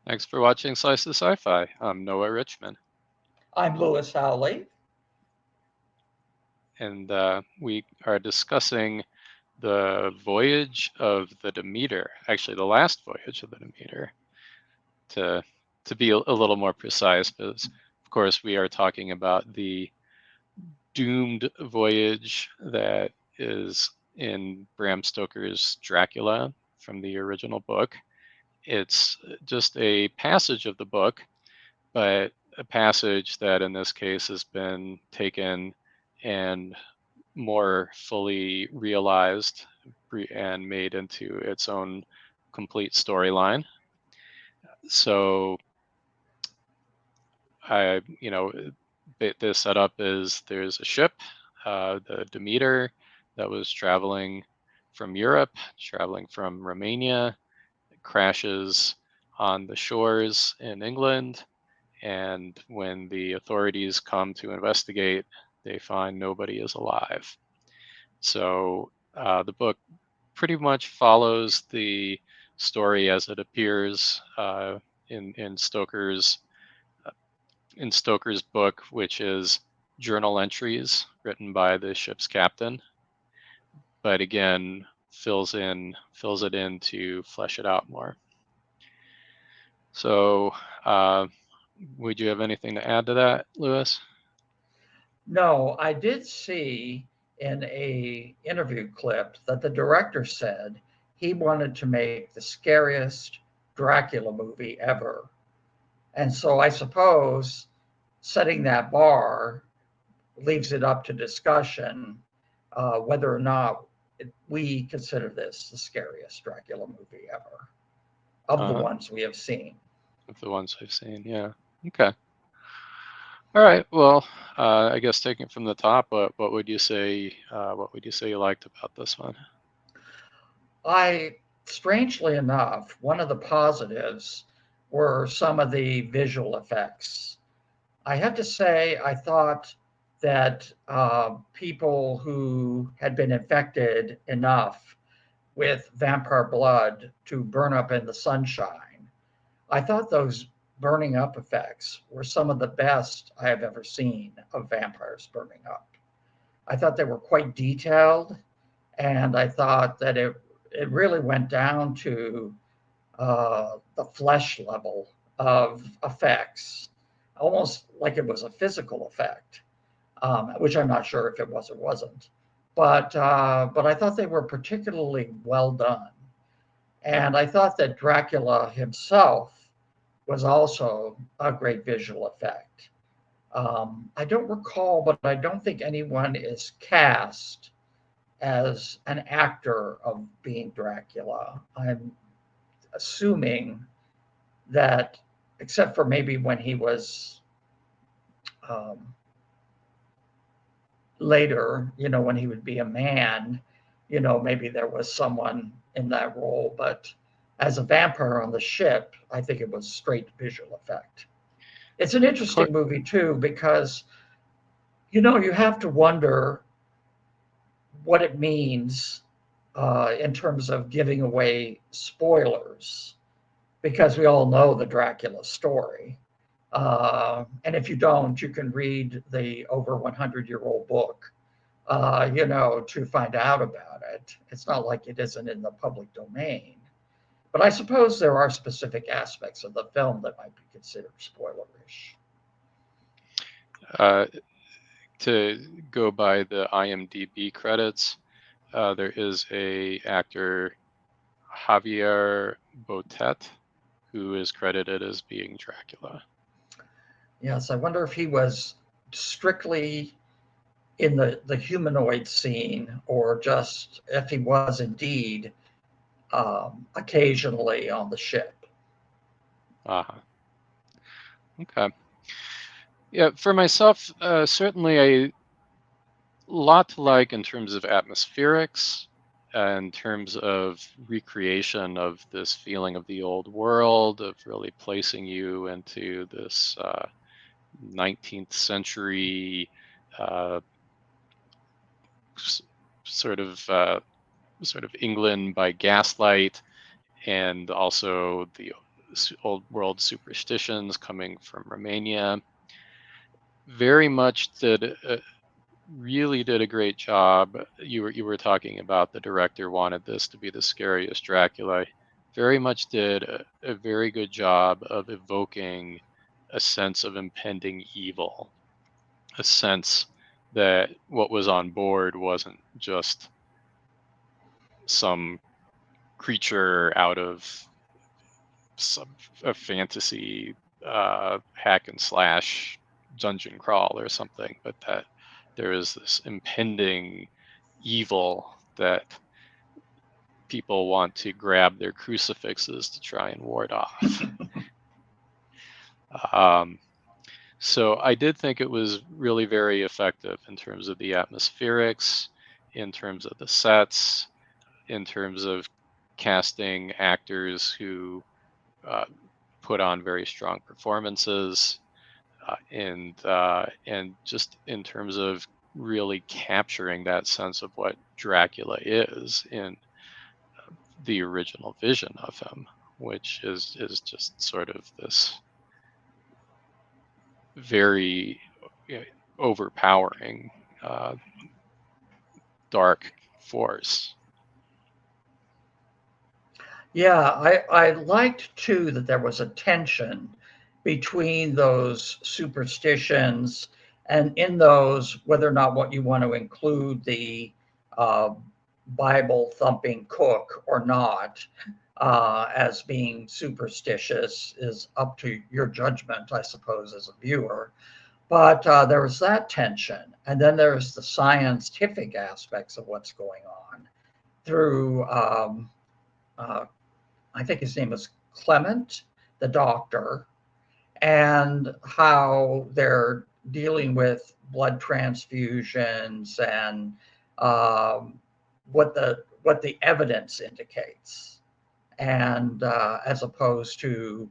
Thanks for watching Slice of SciFi. I'm Noah Richman, I'm Lewis Howley. and we are discussing the voyage of the Demeter, actually the last voyage of the Demeter, to, to be a little more precise, because of course we are talking about the doomed voyage that is in Bram Stoker's Dracula from the original book. It's just a passage of the book, but a passage that in this case has been taken and more fully realized and made into its own complete storyline. So the setup is there's a ship, the Demeter, that was traveling from Europe, traveling from Romania. It crashes on the shores in England. And when the authorities come to investigate, they find nobody is alive. So the book pretty much follows the story as it appears in Stoker's book, which is journal entries written by the ship's captain, but again fills it in to flesh it out more. So, would you have anything to add to that, Lewis? No, I did see in a interview clip that the director said he wanted to make the scariest Dracula movie ever. And so I suppose setting that bar leaves it up to discussion whether or not we consider this the scariest Dracula movie ever of the Uh-huh. ones we have seen. Of the ones I've seen, yeah. Okay. All right. Well, I guess taking it from the top, what would you say? What would you say you liked about this one? I, strangely enough, one of the positives were some of the visual effects. I have to say, I thought that people who had been infected enough with vampire blood to burn up in the sunshine, I thought those burning up effects were some of the best I have ever seen of vampires burning up. I thought they were quite detailed, and I thought that it really went down to the flesh level of effects, almost like it was a physical effect, which I'm not sure if it was or wasn't. But I thought they were particularly well done, and I thought that Dracula himself was also a great visual effect. I don't recall, but I don't think anyone is cast as an actor of being Dracula. I'm assuming that, except for maybe when he was um, later, when he would be a man, maybe there was someone in that role. But as a vampire on the ship, I think it was straight visual effect. It's an Of course. interesting movie, too, because, you have to wonder what it means in terms of giving away spoilers, because we all know the Dracula story. And if you don't, you can read the over 100-year-old book, to find out about it. It's not like it isn't in the public domain. But I suppose there are specific aspects of the film that might be considered spoilerish. Uh, to go by the IMDb credits, there is a actor, Javier Botet, who is credited as being Dracula. Yes, I wonder if he was strictly in the humanoid scene, or just if he was indeed occasionally on the ship. Uh-huh. Okay. Yeah, for myself, certainly a lot to like in terms of atmospherics, in terms of recreation of this feeling of the old world, of really placing you into this 19th century uh, sort of sort of England by gaslight, and also old world superstitions coming from Romania. Very much really did a great job. You were talking about the director wanted this to be the scariest Dracula. Very much did a very good job of evoking a sense of impending evil, a sense that what was on board wasn't just some creature out of some a fantasy hack and slash dungeon crawl or something, but that there is this impending evil that people want to grab their crucifixes to try and ward off. um, so I did think it was really very effective in terms of the atmospherics, in terms of the sets, in terms of casting actors who uh, put on very strong performances, and just in terms of really capturing that sense of what Dracula is in the original vision of him, which is just sort of this very overpowering dark force. Yeah, I liked too that there was a tension between those superstitions and in those, whether or not what you want to include the uh, Bible thumping cook or not, as being superstitious is up to your judgment, I suppose, as a viewer. But there was that tension. And then there's the scientific aspects of what's going on through uh, I think his name was Clement, the doctor, and how they're dealing with blood transfusions and what the evidence indicates, and as opposed to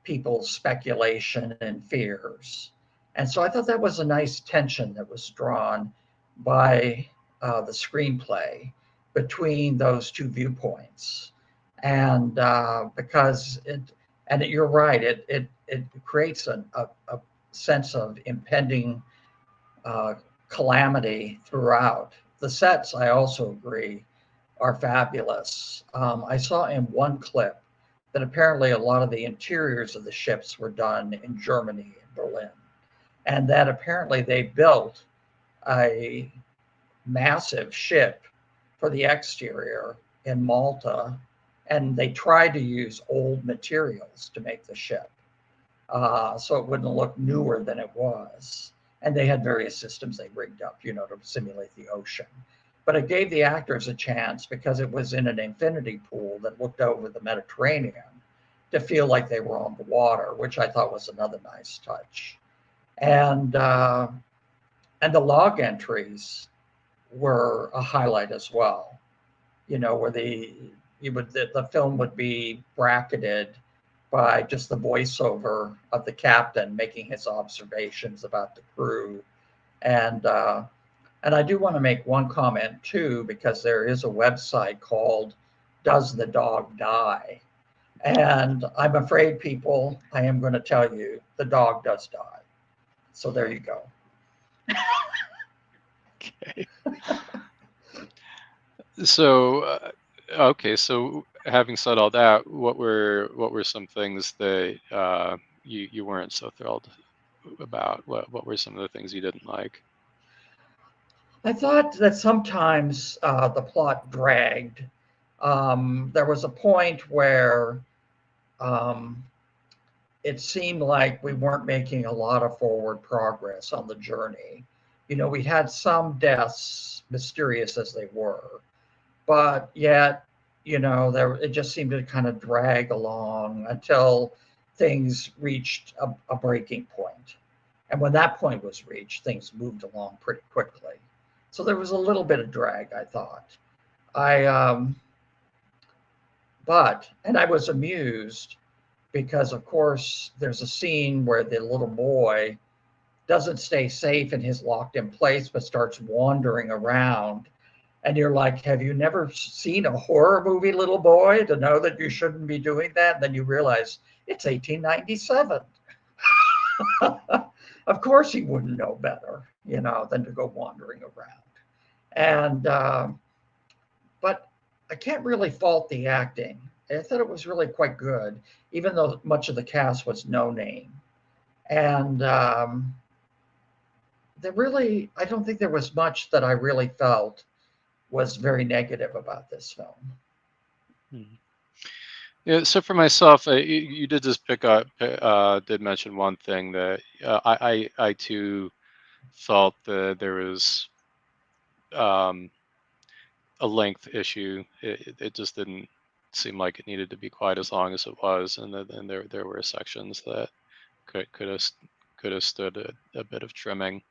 people's speculation and fears. And so I thought that was a nice tension that was drawn by the screenplay between those two viewpoints. And because you're right, it creates a sense of impending uh, calamity throughout. The sets, I also agree, are fabulous. I saw in one clip that apparently a lot of the interiors of the ships were done in Germany, in Berlin, and that apparently they built a massive ship for the exterior in Malta, and they tried to use old materials to make the ship, so it wouldn't look newer than it was. And they had various systems they rigged up, to simulate the ocean. But it gave the actors a chance because it was in an infinity pool that looked over the Mediterranean to feel like they were on the water, which I thought was another nice touch. And the log entries were a highlight as well. Where the film would be bracketed by just the voiceover of the captain making his observations about the crew. And I do want to make one comment too, because there is a website called Does the Dog Die? And I'm afraid, people, I am going to tell you the dog does die. So there you go. Okay. So okay, so having said all that, what were some things that you weren't so thrilled about? What were some of the things you didn't like? I thought that sometimes the plot dragged. There was a point where um, it seemed like we weren't making a lot of forward progress on the journey. We had some deaths, mysterious as they were, but yet, it just seemed to kind of drag along until things reached a breaking point. And when that point was reached, things moved along pretty quickly. So there was a little bit of drag, I thought. I and I was amused because, of course, there's a scene where the little boy doesn't stay safe in his locked in place, but starts wandering around. And you're like, have you never seen a horror movie, little boy, to know that you shouldn't be doing that? And then you realize it's 1897. Of course, he wouldn't know better, than to go wandering around. And but I can't really fault the acting. I thought it was really quite good, even though much of the cast was no name. And I don't think there was much that I really felt was very negative about this film. Hmm. Yeah, so for myself, you did just did mention one thing that I too felt that there was um, a length issue. It just didn't seem like it needed to be quite as long as it was, and there were sections that could have stood a bit of trimming.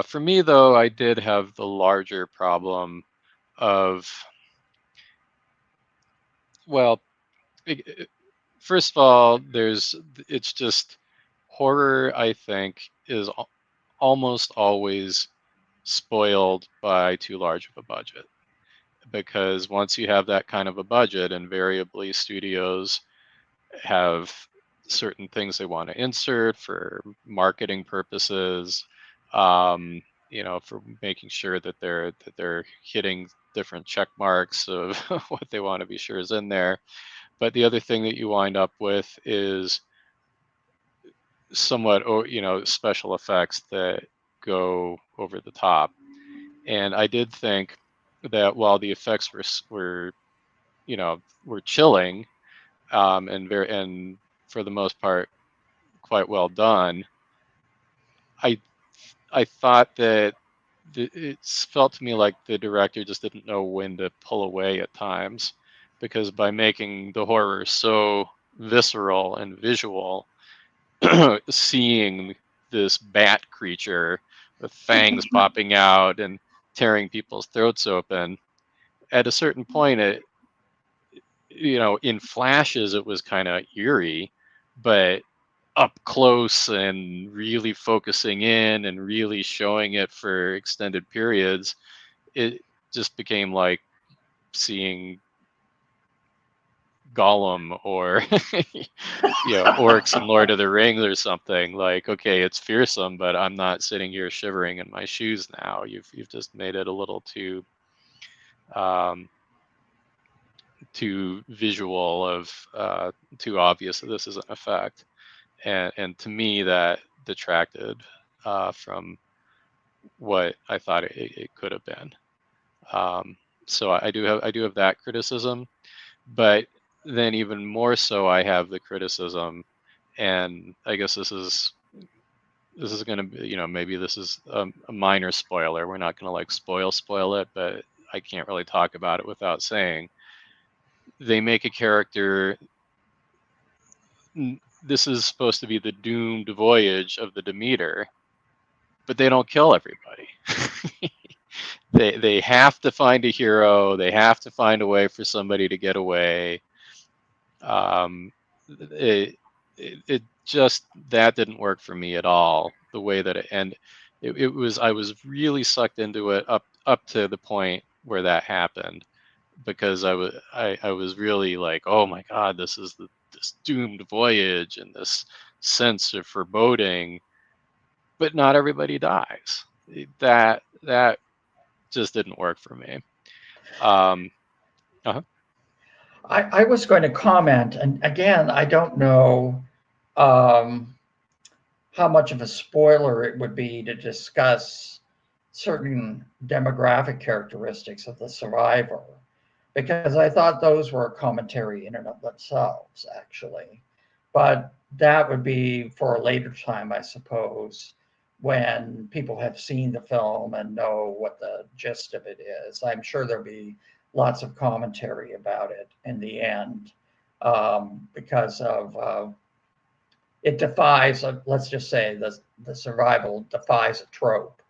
For me, though, I did have the larger problem of, well, first of all, it's just horror, I think, is almost always spoiled by too large of a budget. Because once you have that kind of a budget, invariably studios have certain things they want to insert for marketing purposes, for making sure that they're hitting different check marks of what they want to be sure is in there. But the other thing that you wind up with is somewhat, special effects that go over the top. And I did think that while the effects were chilling, and for the most part quite well done, I I thought that it's felt to me like the director just didn't know when to pull away at times, because by making the horror so visceral and visual, seeing this bat creature with fangs popping out and tearing people's throats open, at a certain point, in flashes it was kind of eerie, but up close and really focusing in and really showing it for extended periods, it just became like seeing Gollum or orcs in Lord of the Rings or something. Like, okay, it's fearsome, but I'm not sitting here shivering in my shoes now. You've just made it a little um, too visual, too obvious that this is an effect, and to me that detracted from what I thought it could have been. Um, so I do have that criticism, but then even more so, I have the criticism, and I guess this is going to be, maybe this is a minor spoiler. We're not going to like spoil it, but I can't really talk about it without saying they make a character. This is supposed to be the doomed voyage of the Demeter, but they don't kill everybody. They have to find a hero. They have to find a way for somebody to get away. Um, it just, that didn't work for me at all. The way that it was, I was really sucked into it up to the point where that happened, because I was really like, oh my God, this is this doomed voyage and this sense of foreboding, but not everybody dies. That just didn't work for me. Um, uh I was going to comment, and again, I don't know um, how much of a spoiler it would be to discuss certain demographic characteristics of the survivor, because I thought those were a commentary in and of themselves, actually. But that would be for a later time, I suppose, when people have seen the film and know what the gist of it is. I'm sure there'll be lots of commentary about it in the end, because of it defies, let's just say, the survival defies a trope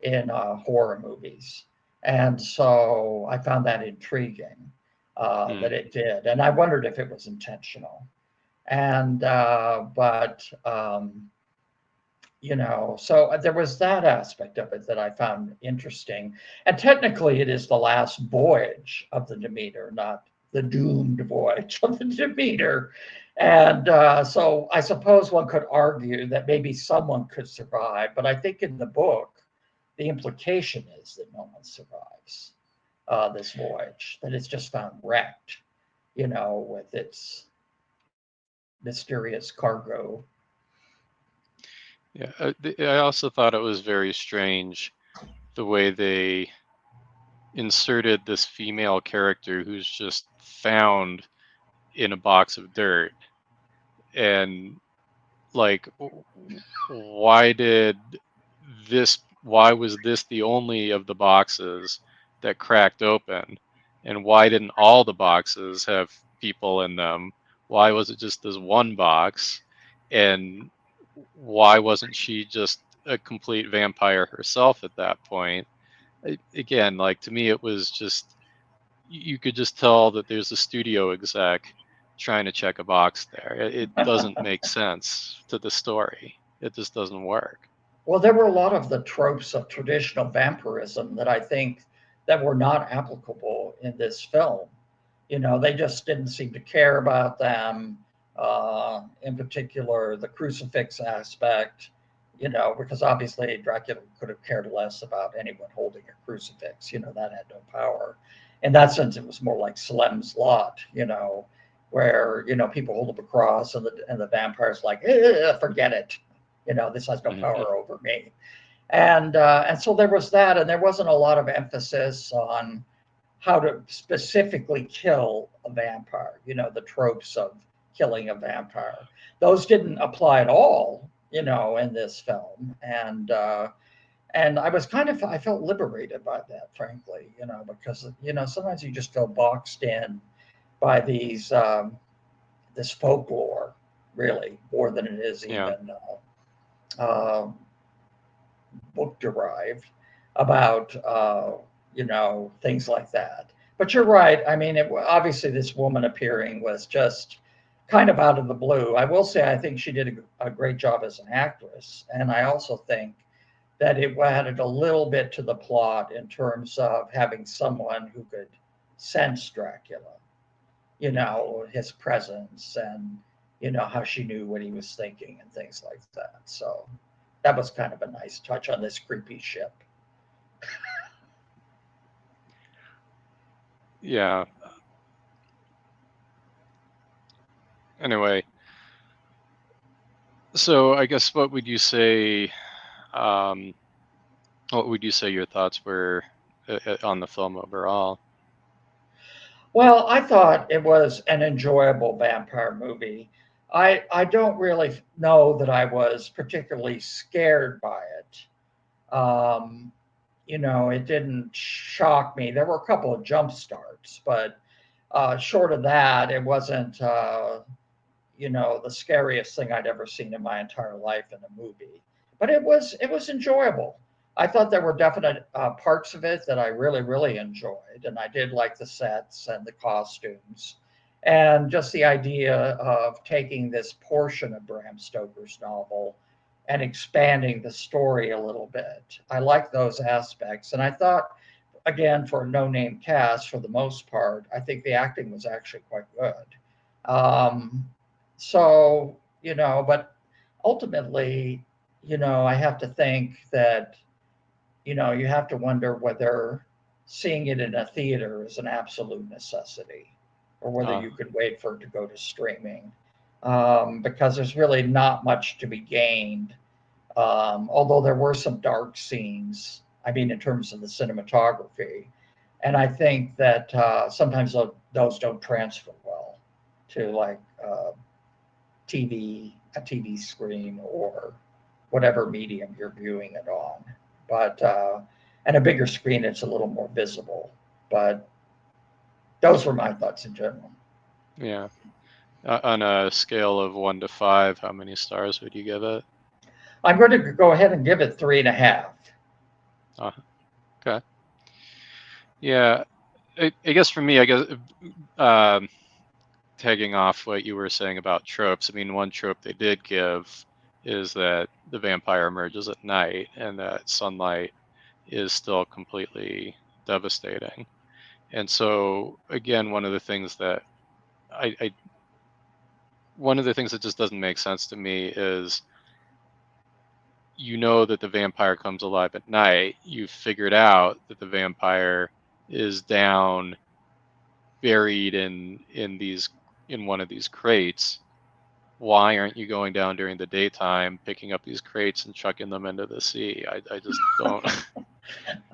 in horror movies. And so I found that intriguing, that mm, it did. And I wondered if it was intentional. And, but So there was that aspect of it that I found interesting. And technically, it is the last voyage of the Demeter, not the doomed voyage of the Demeter. And so I suppose one could argue that maybe someone could survive, but I think in the book, the implication is that no one survives this voyage, that it's just found wrecked, with its mysterious cargo. Yeah, I also thought it was very strange the way they inserted this female character who's just found in a box of dirt. And like, why did why was this the only of the boxes that cracked open? And why didn't all the boxes have people in them? Why was it just this one box? And why wasn't she just a complete vampire herself at that point? Again, like, to me, it was just, you could just tell that there's a studio exec trying to check a box there. It doesn't make sense to the story. It just doesn't work. Well, there were a lot of the tropes of traditional vampirism that I think that were not applicable in this film. They just didn't seem to care about them. In particular, the crucifix aspect. Because obviously Dracula could have cared less about anyone holding a crucifix. That had no power. In that sense, it was more like Slem's Lot. Where people hold up a cross and the vampire's like, forget it. This has no Mhm. power over me. And so there was that, and there wasn't a lot of emphasis on how to specifically kill a vampire. The tropes of killing a vampire. Those didn't apply at all, in this film. And I felt liberated by that, frankly, because sometimes you just feel boxed in by this folklore, really, more than it is Yeah. even uh, book derived about things like that. But you're right. I mean, obviously this woman appearing was just kind of out of the blue. I will say I think she did a great job as an actress, and I also think that it added a little bit to the plot in terms of having someone who could sense Dracula, his presence, and how she knew what he was thinking and things like that. So that was kind of a nice touch on this creepy ship. Yeah. Anyway, so I guess um, what would you say your thoughts were on the film overall? Well, I thought it was an enjoyable vampire movie. I don't really know that I was particularly scared by it. It didn't shock me. There were a couple of jump starts, but short of that, it wasn't the scariest thing I'd ever seen in my entire life in a movie. But it was enjoyable. I thought there were definite parts of it that I really really enjoyed, and I did like the sets and the costumes, and just the idea of taking this portion of Bram Stoker's novel and expanding the story a little bit. I like those aspects, and I thought, again, for a no-name cast, for the most part, I think the acting was actually quite good. But ultimately, I have to think that, you have to wonder whether seeing it in a theater is an absolute necessity or whether Uh, you could wait for it to go to streaming. Because there's really not much to be gained. Although there were some dark scenes, I mean, in terms of the cinematography. And I think that sometimes those don't transfer well to like a TV screen, or whatever medium you're viewing it on. But and a bigger screen, it's a little more visible. But those were my thoughts in general. yeah. On a scale of 1 to 5, how many stars would you give it? I'm going to go ahead and give it 3.5. Uh, okay. Yeah. I guess for me, I guess, um, tagging off what you were saying about tropes, I mean, one trope they did give is that the vampire emerges at night and that sunlight is still completely devastating. And so again, I one of the things that just doesn't make sense to me is, you know, that the vampire comes alive at night. You've figured out that the vampire is down, buried in one of these crates. Why aren't you going down during the daytime, picking up these crates and chucking them into the sea? I just don't.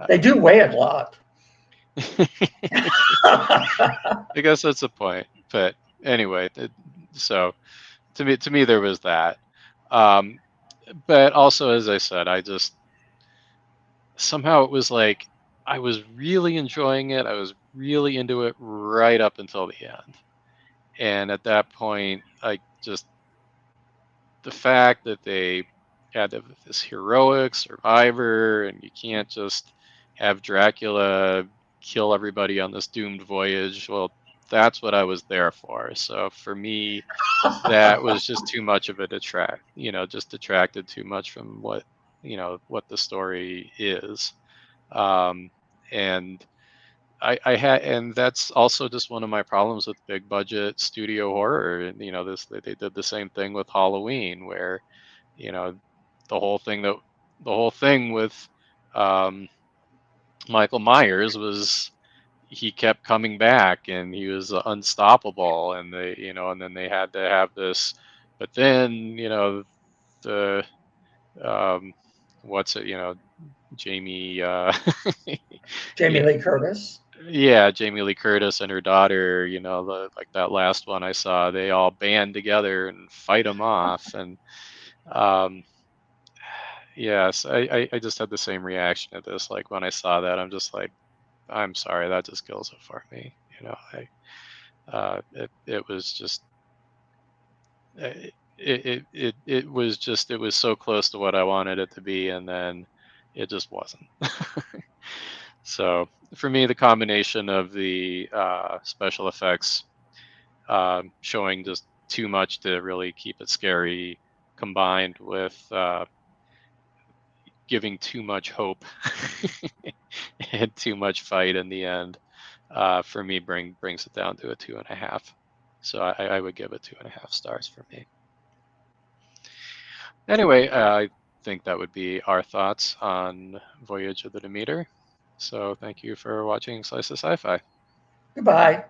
They do weigh a lot. I guess that's the point. But anyway, so to me, there was that. Um, but also, as I said, I just somehow it was like I was really enjoying it. I was really into it right up until the end. And at that point, I just, the fact that they had this heroic survivor, and you can't just have Dracula kill everybody on this doomed voyage. Well, that's what I was there for. So for me, that was just too much of a just detracted too much from what the story is. Um, and I had, and that's also just one of my problems with big budget studio horror. And they did the same thing with Halloween, where you know the whole thing that the whole thing with um, Michael Myers was, he kept coming back and he was unstoppable, and and then they had to have this, but then the um, what's it, Jamie Jamie yeah, Lee Curtis. yeah, Jamie Lee Curtis and her daughter, like that last one I saw, they all band together and fight him off. And um, yes, I just had the same reaction to this. Like when I saw that, I'm just like, I'm sorry, that just kills it for me. It was just, it was so close to what I wanted it to be, and then it just wasn't. So for me, the combination of the special effects showing just too much to really keep it scary, combined with giving too much hope and too much fight in the end, for me brings it down to a 2.5. So I would give it 2.5 stars for me. Anyway, I think that would be our thoughts on Voyage of the Demeter. So thank you for watching Slice of Sci-Fi. Goodbye.